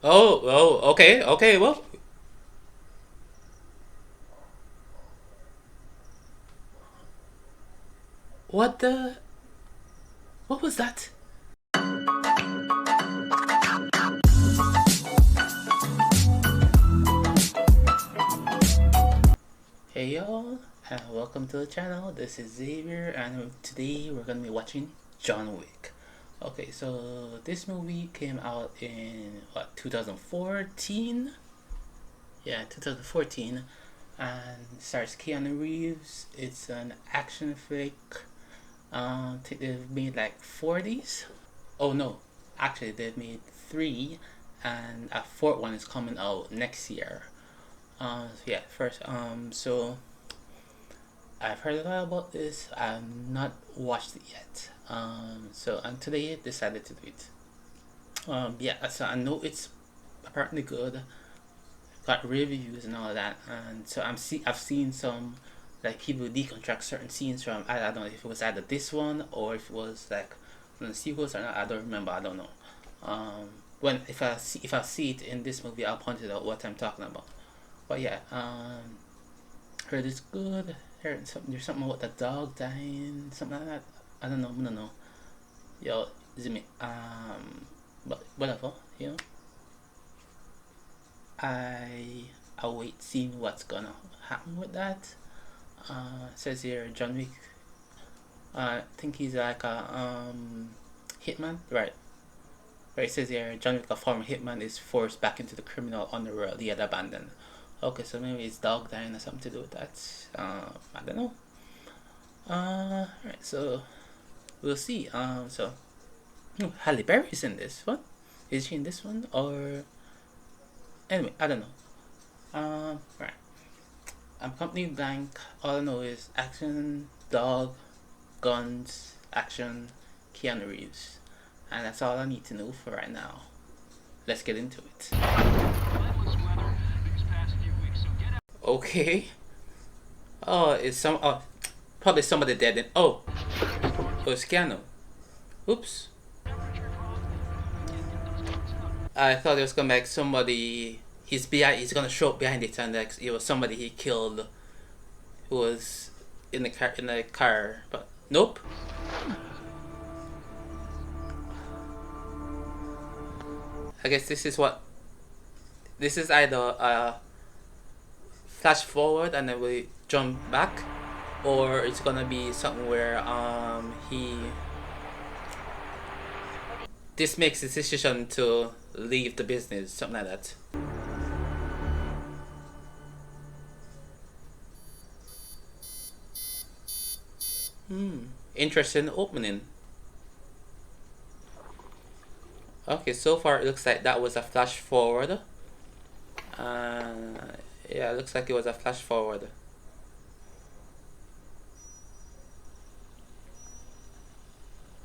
Oh, okay, okay. Well, what the? What was that? Hey y'all, and welcome to the channel. This is Xavier, and today we're gonna be watching John Wick. Okay, so this movie came out in what 2014? Yeah, 2014, and stars Keanu Reeves. It's an action flick. I think they've made like 40s. Oh no, actually they've made three, and a fourth one is coming out next year. So yeah, first, so I've heard a lot about this. I've not watched it yet. So and today I decided to do it. Yeah, so I know it's apparently good. Got reviews and all that, and so I've seen some like people deconstruct certain scenes from I don't know if it was either this one or if it was like one of the sequels or not. I don't remember. I don't know. When if I see it in this movie, I'll point it out what I'm talking about. But yeah, heard it's good. Heard something. There's something about the dog dying, something like that. I don't know. I don't know. Yo, is it me? But whatever. You know, I await seeing what's gonna happen with that. Says here John Wick. I think he's like a hitman, right? Right. It says here John Wick, a former hitman, is forced back into the criminal underworld he had abandoned. Okay, so maybe it's dog dying or something to do with that. I don't know. Right. So we'll see. So Halle Berry's in this one. Is she in this one or anyway? I don't know. Right. I'm completely blank. All I know is action, dog, guns, action, Keanu Reeves, and that's all I need to know for right now. Let's get into it. Okay. Oh, it's some. Oh, probably somebody dead. Oh, it's Keanu. Oops. I thought it was gonna be like somebody. He's behind. He's gonna show up behind it, and like it was somebody he killed, who was in the car. In the car, but nope. I guess this is what. This is either flash forward and then we jump back, or it's gonna be something where he this makes his decision to leave the business, something like that. Interesting opening. Okay, so far it looks like that was a flash forward. Uh, yeah, it looks like it was a flash forward.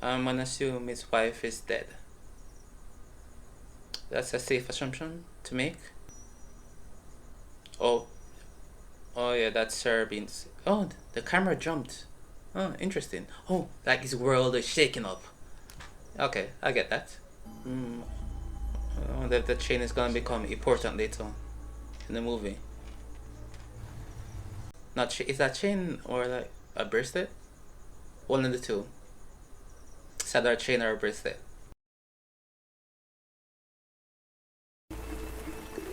I'm gonna assume his wife is dead. That's a safe assumption to make. Oh, oh yeah, that's Sarah Beans. Oh, the camera jumped. Oh, interesting. Oh, like his world is shaking up. Okay, I get that. Mm, I wonder if the chain is gonna become important later in the movie. Not is that chain or like a bracelet? One of the two. It's either a chain or a bracelet.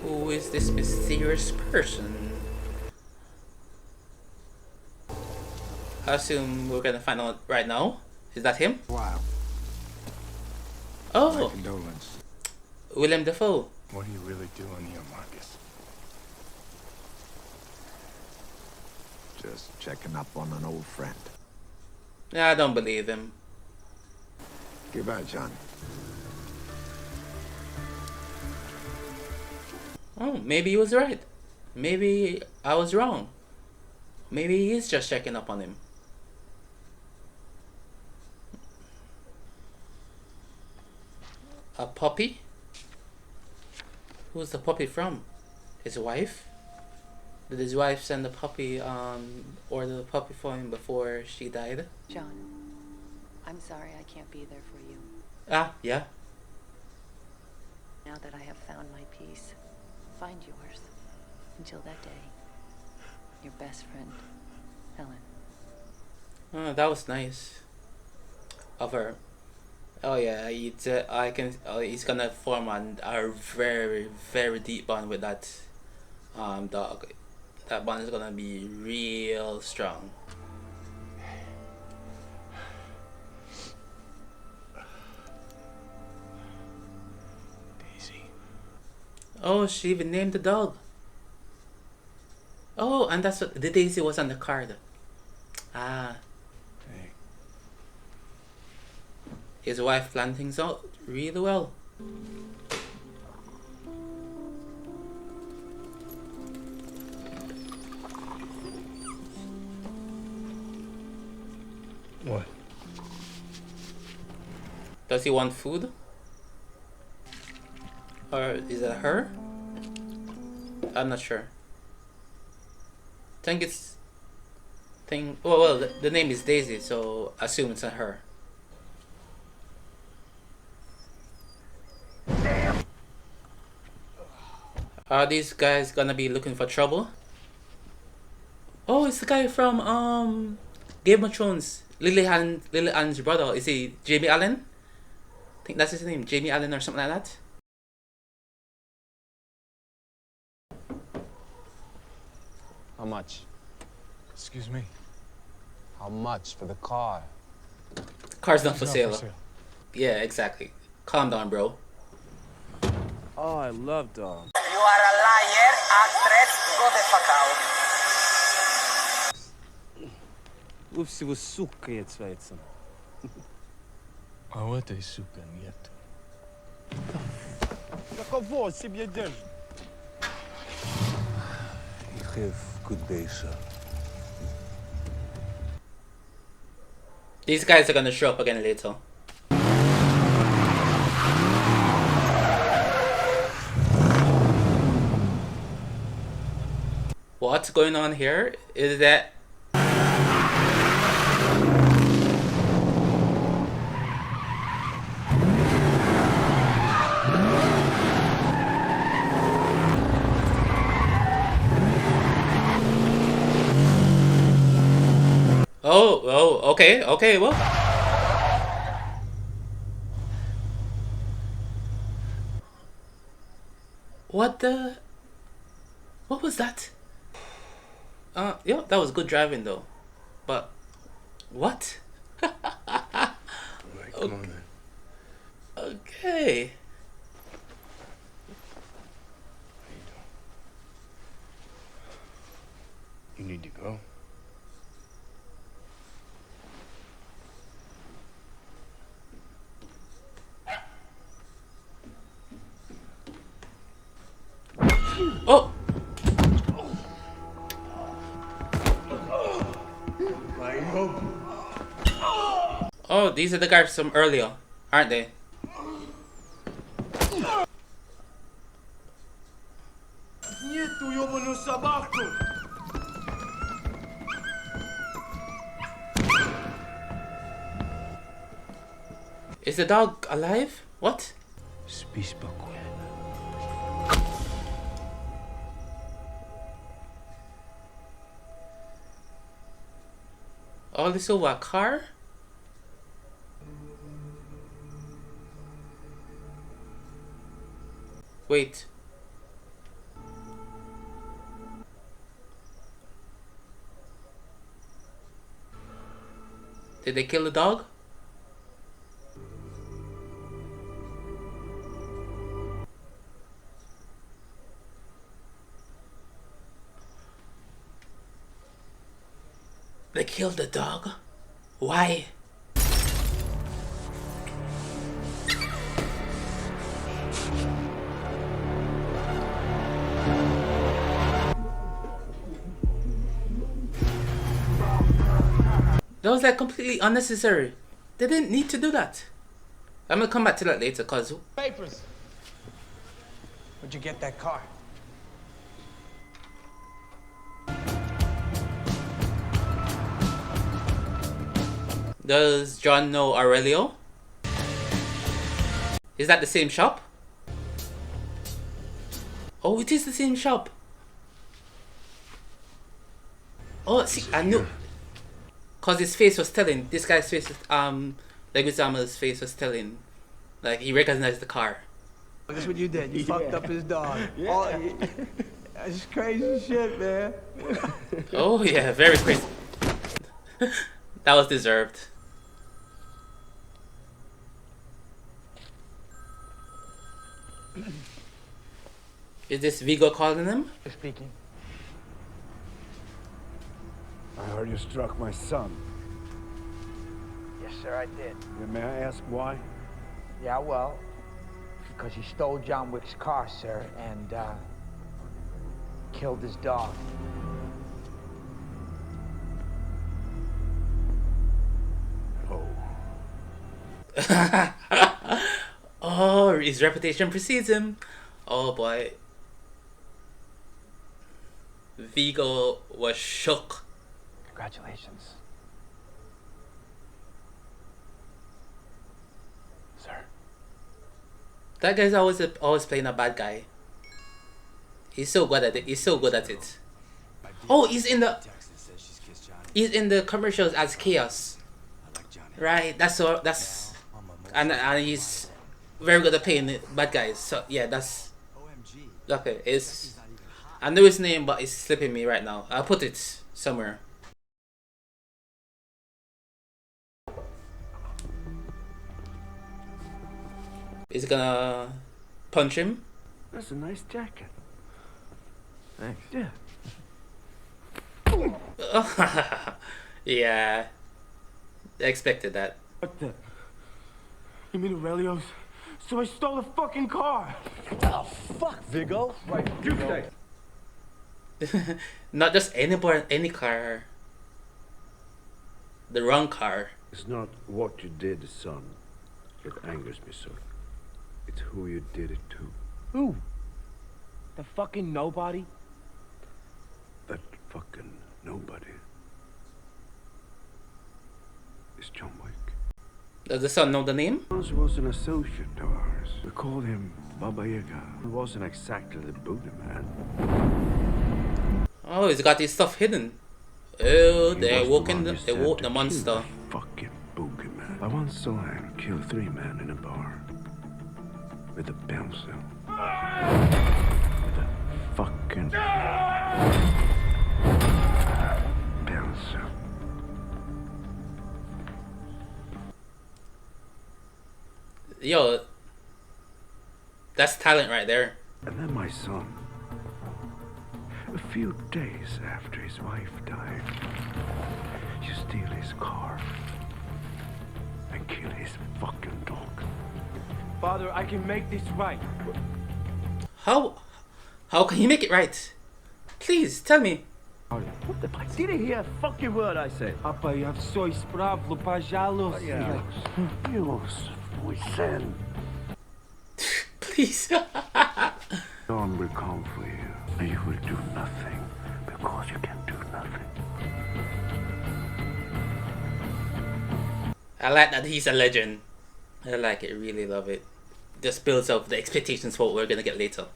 Who is this mysterious person? I assume we're gonna find out right now. Is that him? Wow. My Oh, condolence. Willem Dafoe. What are you really doing here, Marcus? Just checking up on an old friend. Yeah, I don't believe him. Goodbye, John. Oh, maybe he was right. Maybe I was wrong. Maybe he is just checking up on him. A puppy? Who's the puppy from? His wife? Did his wife send the puppy, order the puppy for him before she died? John, I'm sorry I can't be there for you. Ah, yeah. Now that I have found my peace, find yours. Until that day, your best friend, Helen. Oh, that was nice of her. Oh yeah, I can. He's gonna form a very very deep bond with that dog. That bond is gonna be real strong. Daisy. Oh, she even named the dog. Oh, and that's what the Daisy was on the card. Ah, Hey. his wife planned things out really well. What? Does he want food? Or is it her? I'm not sure. Think it's well, the name is Daisy, so assume it's a her. Are these guys gonna be looking for trouble? Oh, it's the guy from Game of Thrones. Lily Allen's brother. Is he Jamie Allen? I think that's his name, Jamie Allen or something like that. How much? Excuse me. How much for the car? Car's not for It's sale. not for sale. Yeah, exactly. Calm down, bro. Oh, I love dogs. You are a liar, actress, go the fuck out. Вы всего сука яйцается. А у этой сука нет. Каково себе держит? Ik geef goed bezig. These guys are gonna show up again later. What's going on here is that okay, well. What was that? Yeah, that was good driving though. But, what? Right, come on then. Okay. How you doing? You need to go. Oh! Oh, these are the guys from earlier, aren't they? Нету ёбаную собаку! Is the dog alive? What? Спи спокойно. Oh, this over a car? Wait. Did they kill the dog? They killed the dog? Why? That was like completely unnecessary. They didn't need to do that. I'm gonna come back to that later, cause Papers. Where'd you get that car? does John know Aurelio? Is that the same shop? Oh, it is the same shop. Oh, see, I knew. Cause his face was telling. This guy's face, Leguizamo's face was telling. Like he recognized the car. That's what you did. You fucked up his dog. Yeah. That's crazy shit, man. Oh yeah, very crazy. That was deserved. Is this Viggo calling him? Speaking. I heard you struck my son. Yes, sir, I did. May I ask why? Yeah, well, because he stole John Wick's car, sir, and killed his dog. Oh, his reputation precedes him. Oh boy. Viggo was shook. Congratulations. Sir. That guy's always playing a bad guy. He's so good at it. He's so good at it. Oh, he's in the commercials as Chaos. Right, and he's very good at playing bad guys. So yeah, that's okay. I know his name, but it's slipping me right now. I'll put it somewhere. Is he gonna punch him? That's a nice jacket. Thanks. Yeah. Yeah, I expected that. What the? You mean Aurelio's? So I stole a fucking car! Oh, fuck, Viggo. Right, you stay. Not just any car. The wrong car. It's not what you did, son, that angers me, sir. It's who you did it to. Who? The fucking nobody? That fucking nobody is John Wick. Does the son know the name? Hans was an associate of ours. We called him Baba Yaga. He wasn't exactly the boogeyman. Oh, he's got his stuff hidden. Oh, He they was woke the in one the you they said woke to the kill monster. the fucking boogeyman. I once saw him kill 3 men in a bar with a pencil. With a fucking pencil. Yo, that's talent right there. And then my son, a few days after his wife died, you steal his car and kill his fucking dog. Father, I can make this right. How can he make it right? Please tell me. What the fuck? Did he hear a fucking word I said? Papa, я все исправлю, пожалуйста. Dios, my son. Please. Dawn will come for you, and you will do nothing because you can do nothing. I like that he's a legend. I like it, really love it. Just builds up the expectations for what we're gonna get later.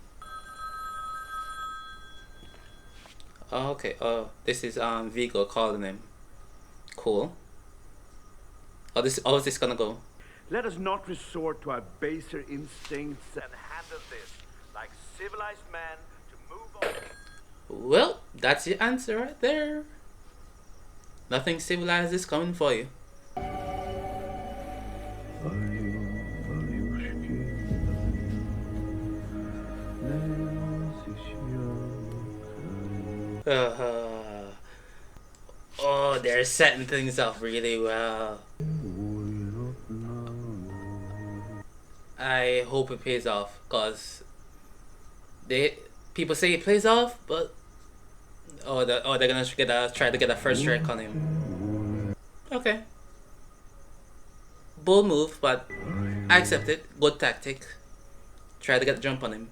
Oh, okay. Oh, this is Viggo calling him. Cool. How is this gonna go? Let us not resort to our baser instincts and handle this like civilized men to move on. Well, that's your answer right there. Nothing civilized is coming for you. Oh, they're setting things up really well. I hope it pays off, cause people say it plays off, but they're gonna try to get a first strike on him. Okay, bold move, but I accept it. Good tactic. Try to get the jump on him.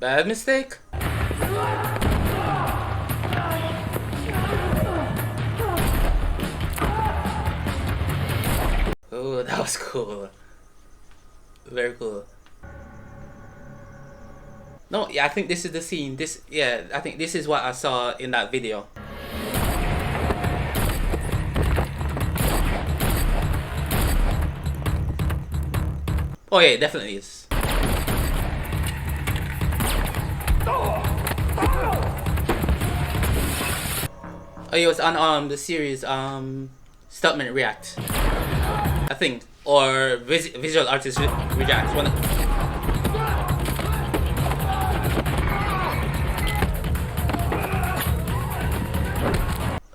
Bad mistake. Oh, that was cool. Very cool. No, yeah, I think this is the scene. I think this is what I saw in that video. Oh yeah, it definitely is. Oh, it was on the series Stuntman React, I think, or Visual Artist React. One.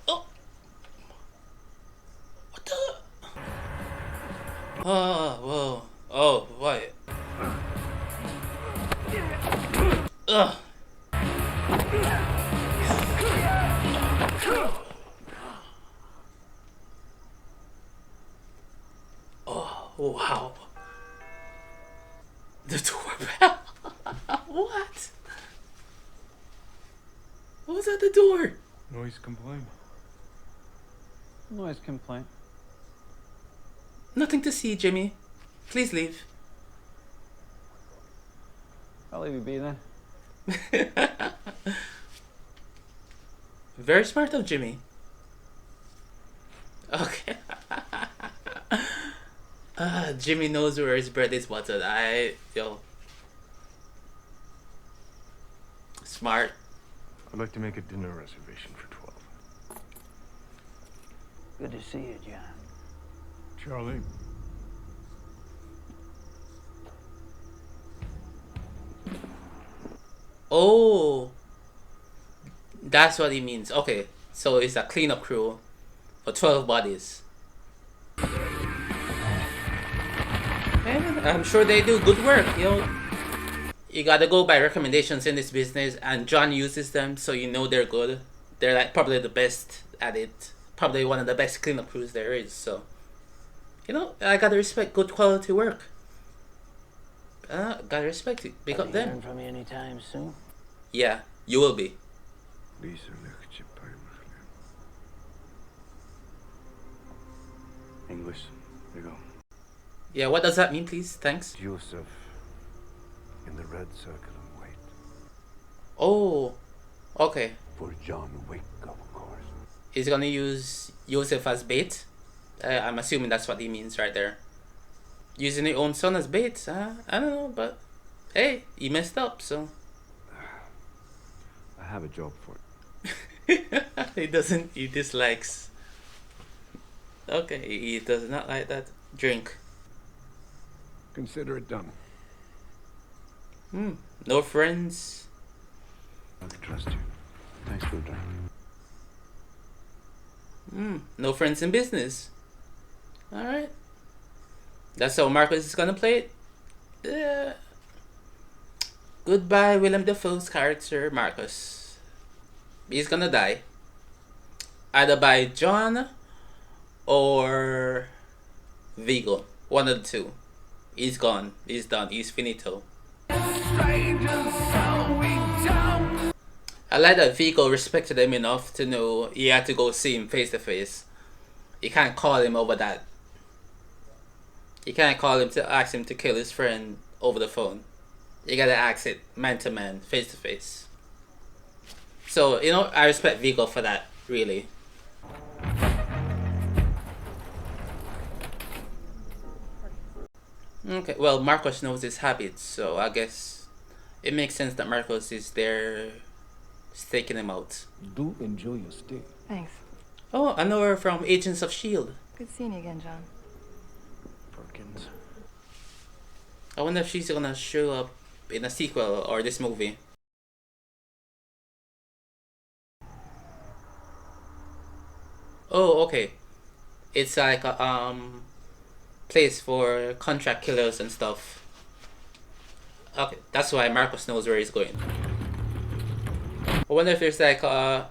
Oh, what the? Oh, whoa. Oh, what? Ugh. Oh, wow. The doorbell. What? What was at the door? Noise complaint. Noise complaint. Nothing to see, Jimmy. Please leave. I'll leave you be then. Very smart of Jimmy. Okay. Jimmy knows where his bread is buttered. Smart. I'd like to make a dinner reservation for 12. Good to see you, John. Charlie. Oh, that's what he means. Okay, so it's a cleanup crew for 12 bodies. And I'm sure they do good work, you know. You gotta go by recommendations in this business, and John uses them, so you know they're good. They're like probably the best at it. Probably one of the best cleanup crews there is, so. You know, I gotta respect good quality work. Gotta respect it. Big up them. From me anytime soon? Yeah, you will be. English. Viggo. Yeah, what does that mean, please? Thanks. Iosef in the red circle and wait. Oh, okay. For John Wick, of course. He's gonna use Iosef as bait. I'm assuming that's what he means right there. Using your own son as bait. I don't know, but hey, he messed up, so. I have a job for it. He dislikes. Okay, he does not like that drink. Consider it done. No friends. I trust you. Thanks for the drink. No friends in business. Alright. That's how Marcus is gonna play it. Goodbye, Willem Dafoe's character, Marcus. He's gonna die. Either by John or Viggo. One of the two. He's gone. He's done. He's finito. I like that Viggo respected him enough to know he had to go see him face to face. You can't call him over that. You can't call him to ask him to kill his friend over the phone. You gotta ask it man to man, face to face. So, you know, I respect Viggo for that, really. Okay, well, Marcos knows his habits, so I guess it makes sense that Marcos is there staking him out. Do enjoy your stay. Thanks. Oh, I know her from Agents of S.H.I.E.L.D. Good seeing you again, John. Perkins. I wonder if she's gonna show up in a sequel or this movie. Oh, okay. It's like a place for contract killers and stuff. Okay, that's why Marcos knows where he's going. I wonder if there's like a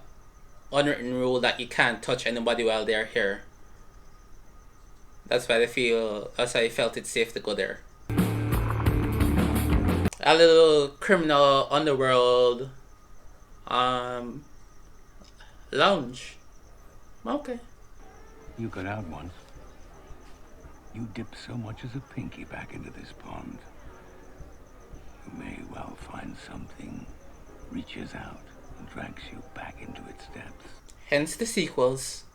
unwritten rule that you can't touch anybody while they're here. That's why I felt it's safe to go there. a little criminal underworld lounge. Okay. You got out once. You dipped so much as a pinky back into this pond. You may well find something reaches out and drags you back into its depths. Hence the sequels.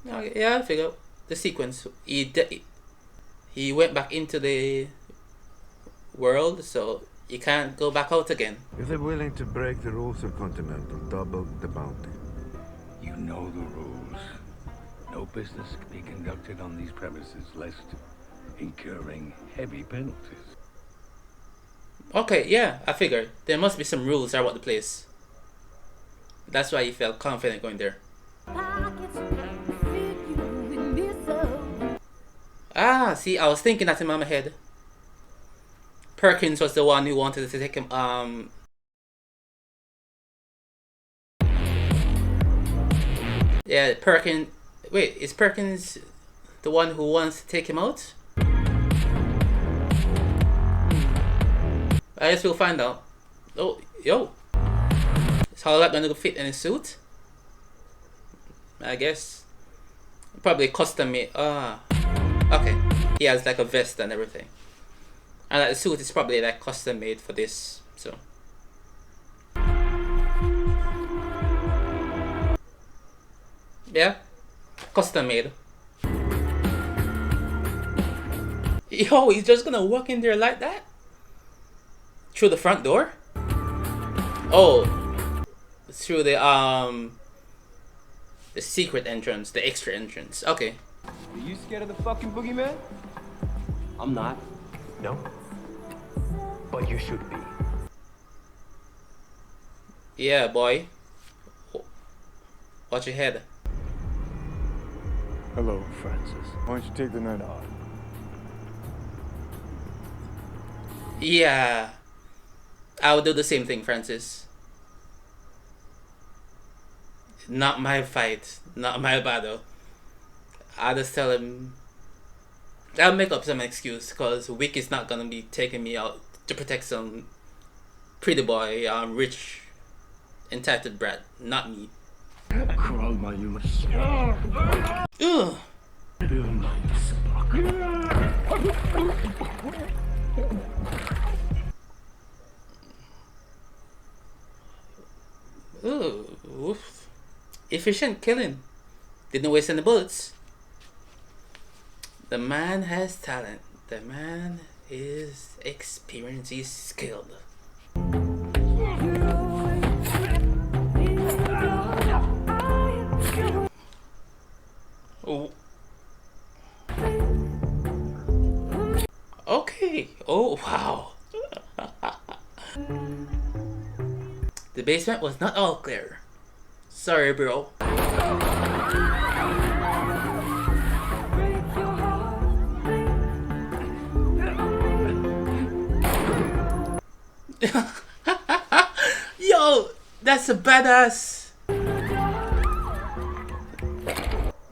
Okay, yeah, I figure the sequence. He went back into the world, so you can't go back out again. If they're willing to break the rules of Continental, double the bounty. You know the rules. No business can be conducted on these premises, lest incurring heavy penalties. Okay, yeah, I figured. There must be some rules about the place. That's why you felt confident going there. Ah, see, I was thinking that in my head. Perkins was the one who wanted to take him, yeah, Perkins... Wait, is Perkins the one who wants to take him out? I guess we'll find out. Oh, yo. Is how that gonna fit in his suit? I guess. Probably custom made. Ah. Okay. He has like a vest and everything. And like, the suit is probably like custom made for this. So. Yeah. Custom made. Yo, he's just gonna walk in there like that? Through the front door? Oh. Through the secret entrance, the extra entrance. Okay. Are you scared of the fucking boogeyman? I'm not. No. But you should be. Yeah, boy. Watch your head. Hello, Francis. Why don't you take the night off? Yeah. I would do the same thing, Francis. Not my fight. Not my battle. I'll just tell him... I'll make up some excuse because Wick is not gonna be taking me out to protect some pretty boy, rich, entitled brat. Not me. Crawl, my human. Ugh. Ooh, oof. Efficient killing. Didn't waste any bullets. The man has talent. The man is experienced. He's skilled. Oh. Okay. Oh, wow. The basement was not all clear. Sorry, bro. Yo, that's a badass.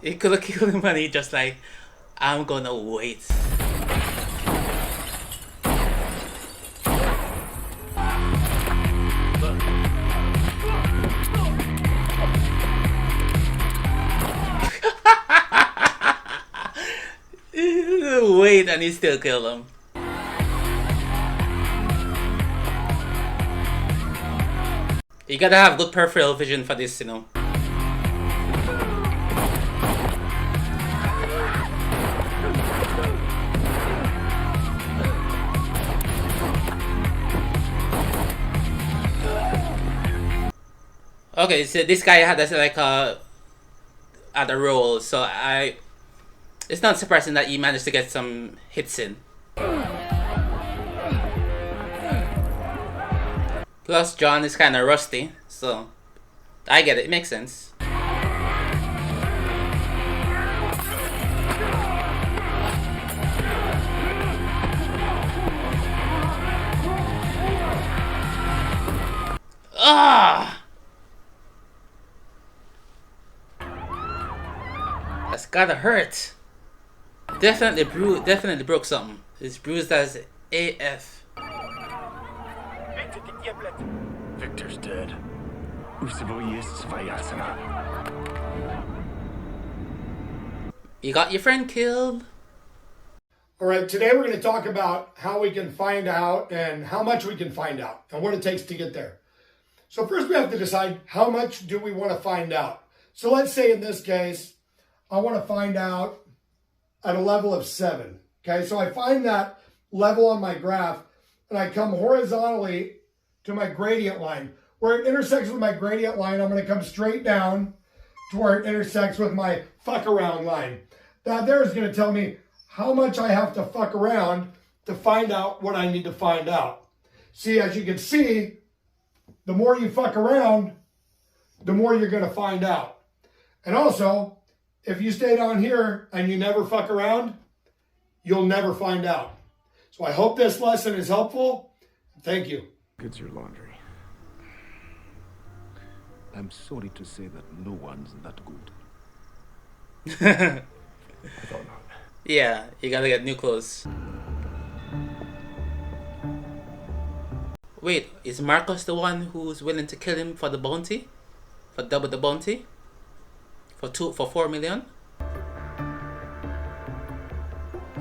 He could have killed him and he just like, I'm gonna wait. Wait, and he still killed him. You gotta have good peripheral vision for this, you know. Okay, so this guy had this like at a role, so it's not surprising that he managed to get some hits in. Plus, John is kind of rusty, so I get it. It makes sense. Ah! That's gotta hurt. Definitely broke something. It's bruised as AF. Victor's dead. You got your friend killed. All right, today we're going to talk about how we can find out and how much we can find out and what it takes to get there. So first we have to decide how much do we want to find out. So let's say in this case, I want to find out at a level of 7. Okay, so I find that level on my graph and I come horizontally to my gradient line. Where it intersects with my gradient line, I'm going to come straight down to where it intersects with my fuck around line. That there is going to tell me how much I have to fuck around to find out what I need to find out. See, as you can see, the more you fuck around, the more you're going to find out. And also, if you stay down here and you never fuck around, you'll never find out. So I hope this lesson is helpful. Thank you. It's your laundry. I'm sorry to say that no one's that good. I thought not. Yeah, you gotta get new clothes. Wait, is Marcus the one who's willing to kill him for the bounty? For double the bounty? For 4 million?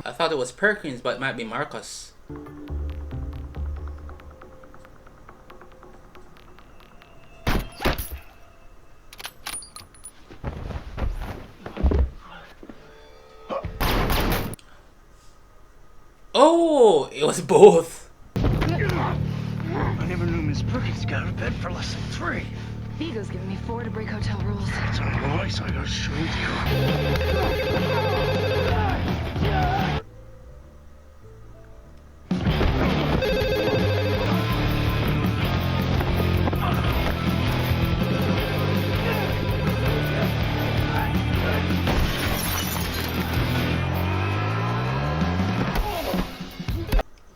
I thought it was Perkins, but it might be Marcus. Oh, it was both. I never knew Miss Perkins got out of bed for less than 3. Viggo's giving me 4 to break hotel rules. It's a voice I gotta show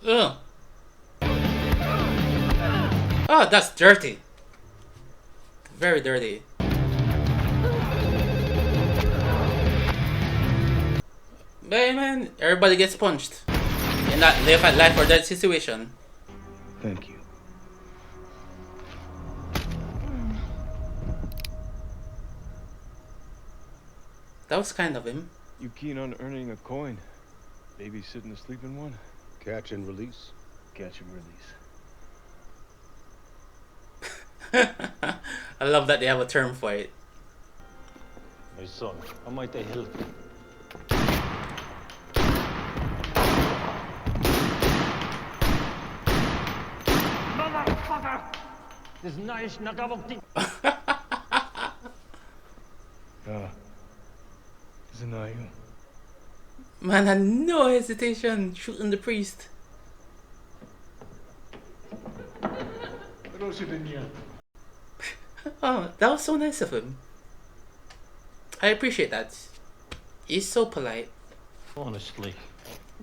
Ugh. Oh, that's dirty. Very dirty. But man, everybody gets punched. In that life or death situation. Thank you. That was kind of him. You keen on earning a coin? Babysitting a sleeping one? Catch and release. Catch and release. I love that they have a term for it. My son, how might I help you? Motherfucker! This nice nakabokti. Isn't that you? Man had no hesitation shooting the priest. Oh, that was so nice of him. I appreciate that. He's so polite. Honestly,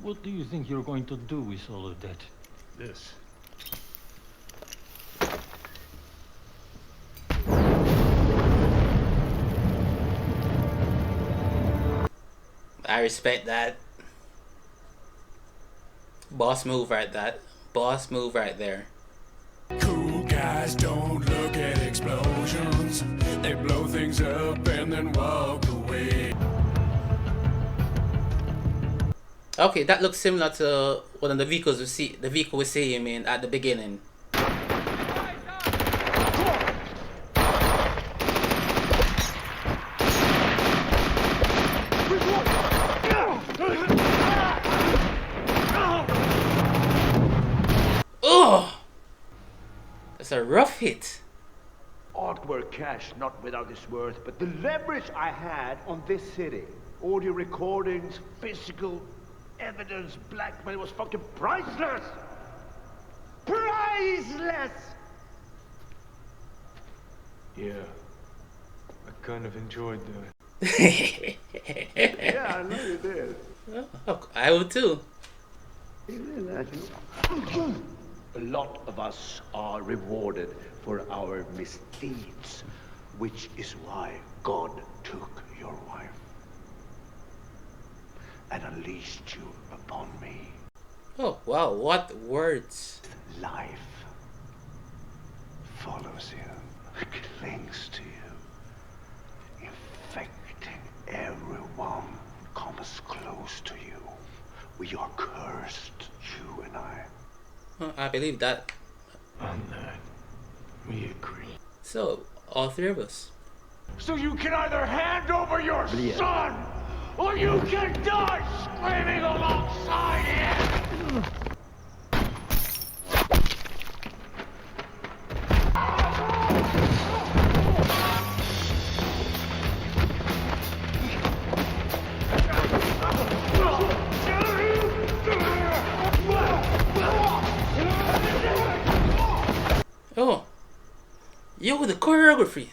what do you think you're going to do with all of that? This. I respect that. Boss move right that. Boss move right there. Cool guys don't look at explosions. They blow things up and then walk away. Okay, that looks similar to one of the vehicles we see him in at the beginning. Oh, that's a rough hit. Artwork cash, not without its worth, but the leverage I had on this city, audio recordings, physical evidence, blackmail was fucking priceless! Priceless! Yeah. I kind of enjoyed that. Yeah, I know you did. Oh, I would too. A lot of us are rewarded for our misdeeds, which is why God took your wife and unleashed you upon me. Oh, wow, what words. Life follows you, clings to you, infecting everyone comes close to you. We are cursed, you and I. I believe that. On that, we agree. So, all three of us. So you can either hand over your son, or you can die screaming alongside him! Oh, yo, the choreography,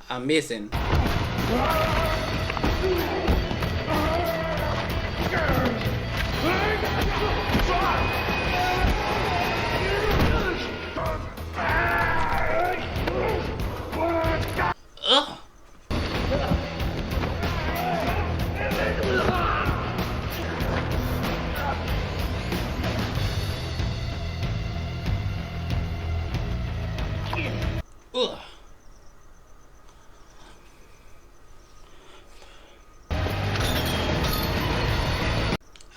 amazing. Ugh. Ugh.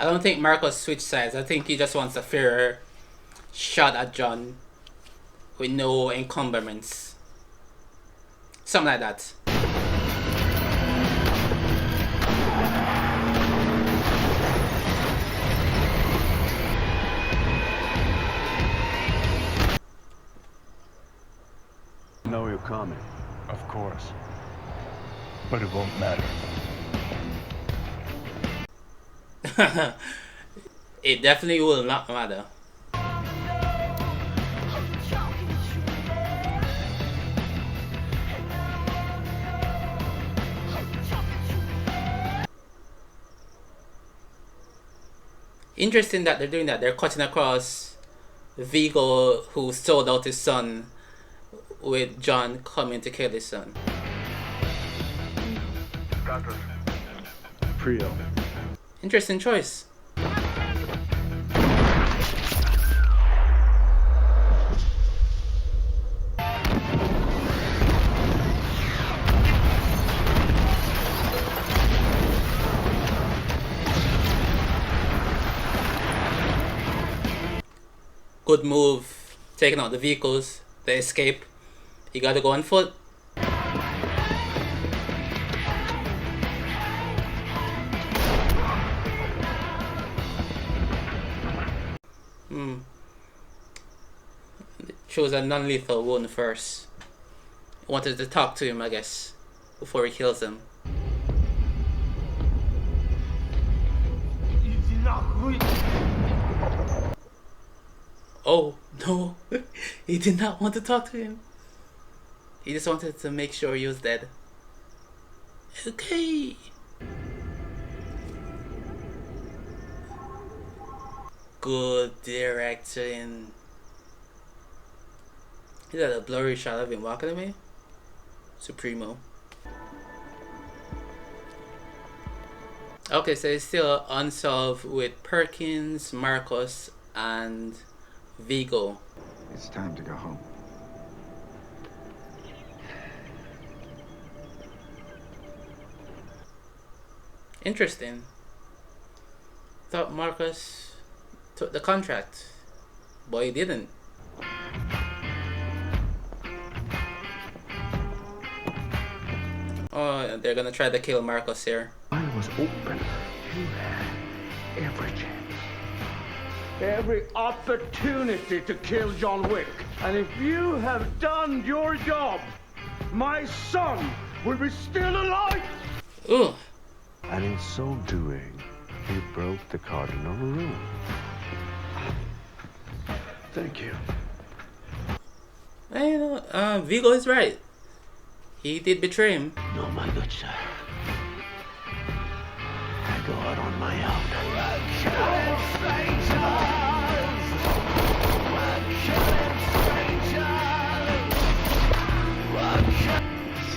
I don't think Marcos switched sides. I think he just wants a fair shot at John with no encumbrance. Something like that. Know you're coming. Of course. But it won't matter. It definitely will not matter. Interesting that they're doing that. They're cutting across Viggo, who sold out his son, with John coming to kill his son. Prio. Interesting choice. Good move, taking out the vehicles, the escape. You gotta go on foot. Chose a non-lethal wound first. Wanted to talk to him, I guess, before he kills him. Oh, no. He did not want to talk to him. He just wanted to make sure he was dead. Okay. Good direction. Is that a blurry shot of him walking away? Supremo. Okay, so it's still unsolved with Perkins, Marcos, and Viggo. It's time to go home. Interesting. Thought Marcos took the contract. Boy, he didn't. Oh, they're gonna try to kill Marcos here. I was open. You had every chance. Every opportunity to kill John Wick. And if you have done your job, my son will be still alive. Ooh. And in so doing, you broke the cardinal rule. Thank you. You know, Viggo is right. He did betray him. No, my good sir. I go out on my own.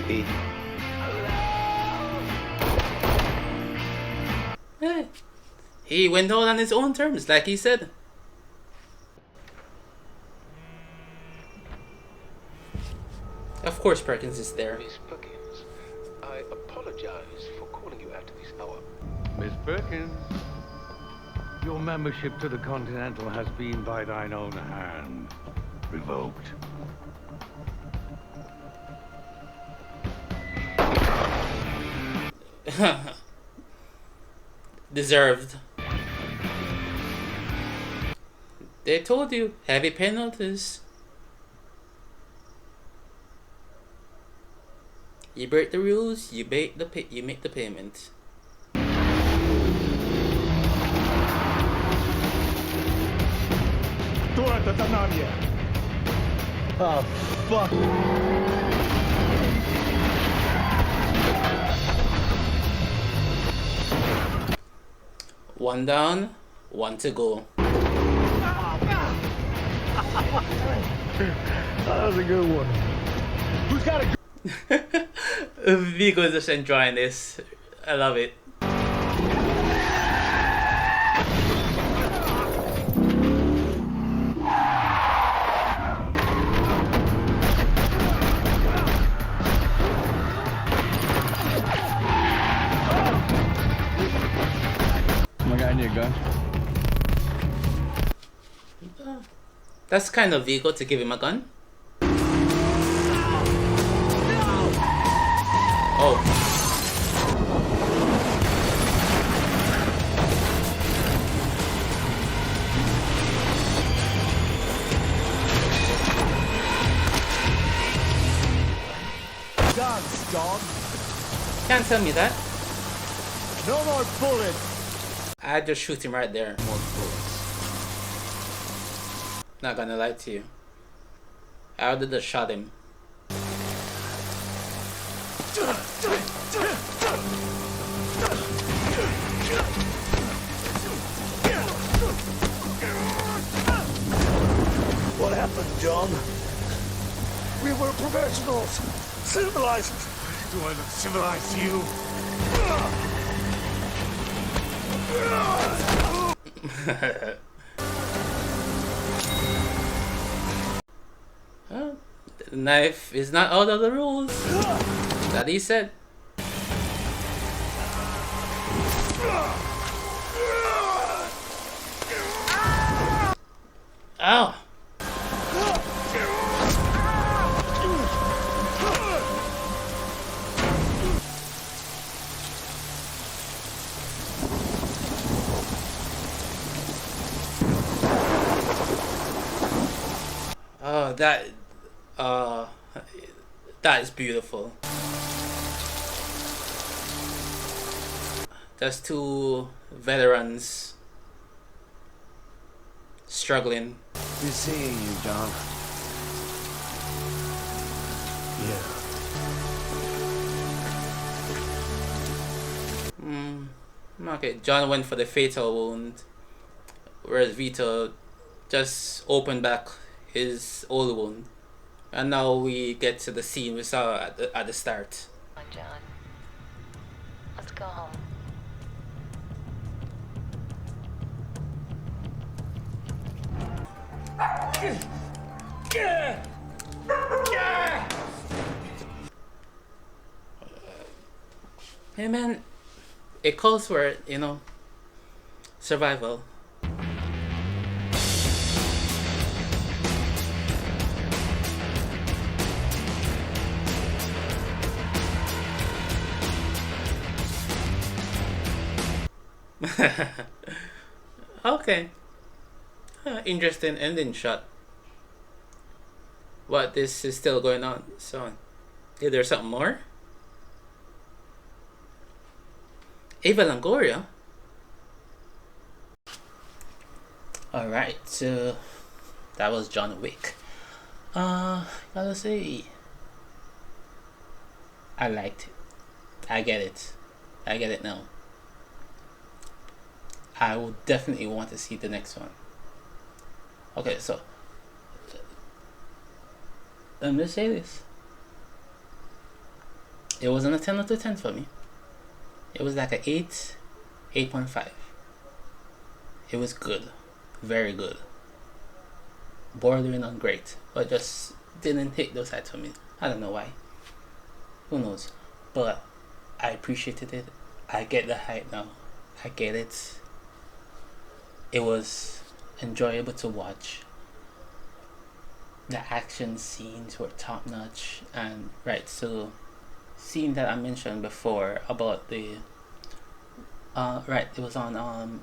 See? He went out on his own terms, like he said. Of course Perkins is there. Miss Perkins, I apologize for calling you after this hour. Miss Perkins, your membership to the Continental has been by thine own hand revoked. Deserved. They told you, heavy penalties. You break the rules, you make the payment. Oh, fuck. One down, one to go. That was a good one. Who's got a... Viggo is just enjoying this. I love it. My guy need a gun. That's kind of Viggo to give him a gun. Oh. Guns, dog. Can't tell me that. No more bullets. I just shoot him right there. More bullets. Not gonna lie to you. I would have just shot him. What happened, John? We were professionals. Civilized. Do I look civilized to you? The knife is not out of the rules. That he said. Ow! Oh, that is beautiful. That's two veterans struggling. Good seeing you, John. Yeah. Okay, John went for the fatal wound, whereas Vito just opened back his old wound. And now we get to the scene we saw at the start. Come on, John. Let's go home. Hey man, it calls for it, you know, survival. Okay. Interesting ending shot. What, this is still going on? So, is there something more? Ava Longoria? Alright, so that was John Wick. Gotta say, I liked it. I get it. I get it now. I will definitely want to see the next one. Okay, so let me say this. It wasn't a 10 out of 10 for me. It was like an 8, 8.5. It was good. Very good. Bordering on great. But just didn't hit those heights for me. I don't know why. Who knows? But I appreciated it. I get the hype now. I get it. It was enjoyable to watch. The action scenes were top notch, and right, so scene that I mentioned before about the right, it was on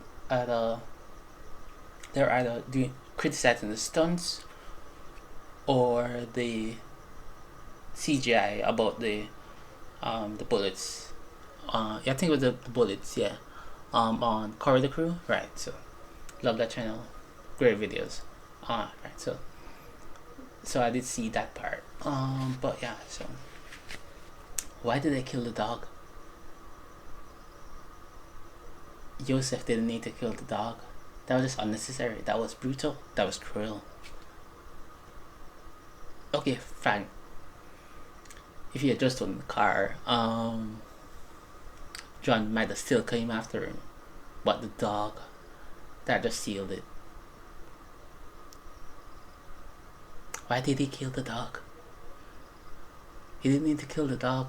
they're either doing criticizing the stunts or the CGI about the bullets. Yeah, I think it was the bullets. Yeah, on Corridor Crew. Right. So love that channel. Great videos. Right. So I did see that part. But yeah. So why did they kill the dog? Iosef didn't need to kill the dog. That was just unnecessary. That was brutal. That was cruel. Okay, fine. If he had just on the car, John might have still came after him. But the dog, that just sealed it. Why did he kill the dog? He didn't need to kill the dog.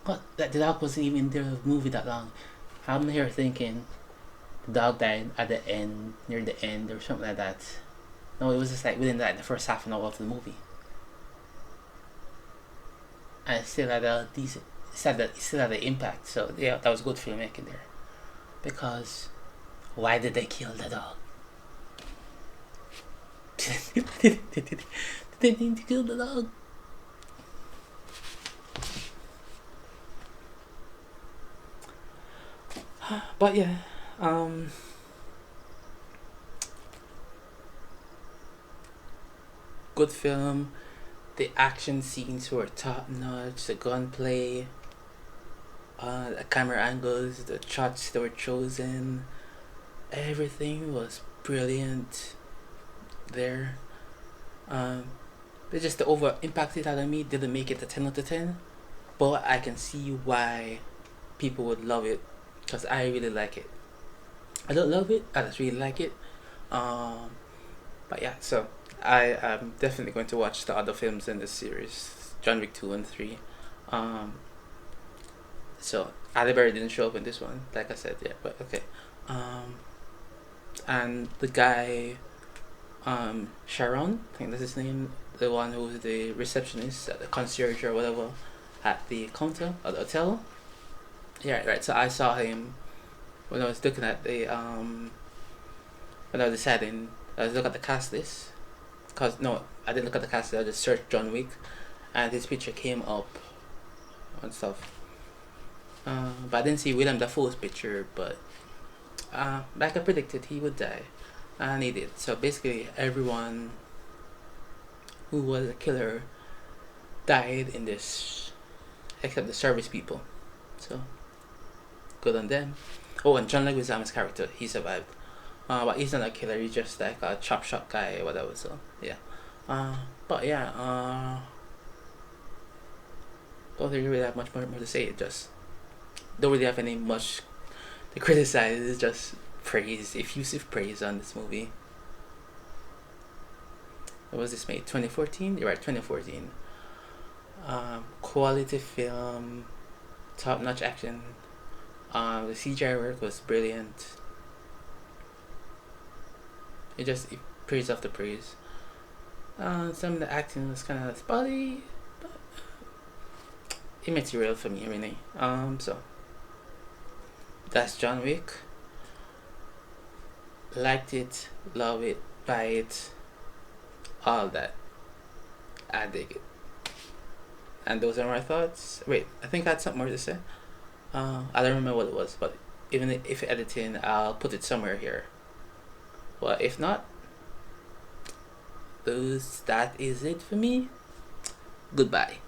What? The dog wasn't even in the movie that long. I'm here thinking the dog died at the end, near the end, or something like that. No, it was just like within the first half an hour of the movie. And it still had a decent, it still had the impact. So yeah, that was good filmmaking there. Because why did they kill the dog? Did they need to kill the dog? But yeah, good film. The action scenes were top notch. The gunplay, the camera angles, the shots that were chosen, everything was brilliant there. But just the over impact it had on me didn't make it a 10 out of 10, but I can see why people would love it, because I really like it. I don't love it, I just really like it. But yeah, so I am definitely going to watch the other films in this series, John Wick 2 and 3. So Halle Berry didn't show up in this one, like I said, yeah, but okay. And the guy, Sharon, I think that's his name, the one who's the receptionist at the concierge or whatever at the counter at the hotel. Yeah, right. So I saw him when I was looking at the when I was deciding. I was looking at the cast list. Cause no, I didn't look at the cast list. I just searched John Wick, and his picture came up and stuff. But I didn't see Willem Dafoe's picture. But like I predicted, he would die, and he did. So basically, everyone who was a killer died in this, except the service people. So good on them. Oh, and John Leguizamo's character, he survived. But he's not a killer, he's just like a chop shop guy or whatever, so yeah. But yeah, don't really have much more to say. Just don't really have any much to criticize. It's just praise, effusive praise on this movie. When was this made? 2014? You're right, 2014. Quality film, top notch action. The CGI work was brilliant. It praise after praise. Some of the acting was kind of spotty, but immaterial for me, really. So that's John Wick. Liked it, love it, buy it, all that. I dig it. And those are my thoughts. Wait, I think I had something more to say. I don't remember what it was, but even if editing, I'll put it somewhere here. Well, if not, that is it for me. Goodbye.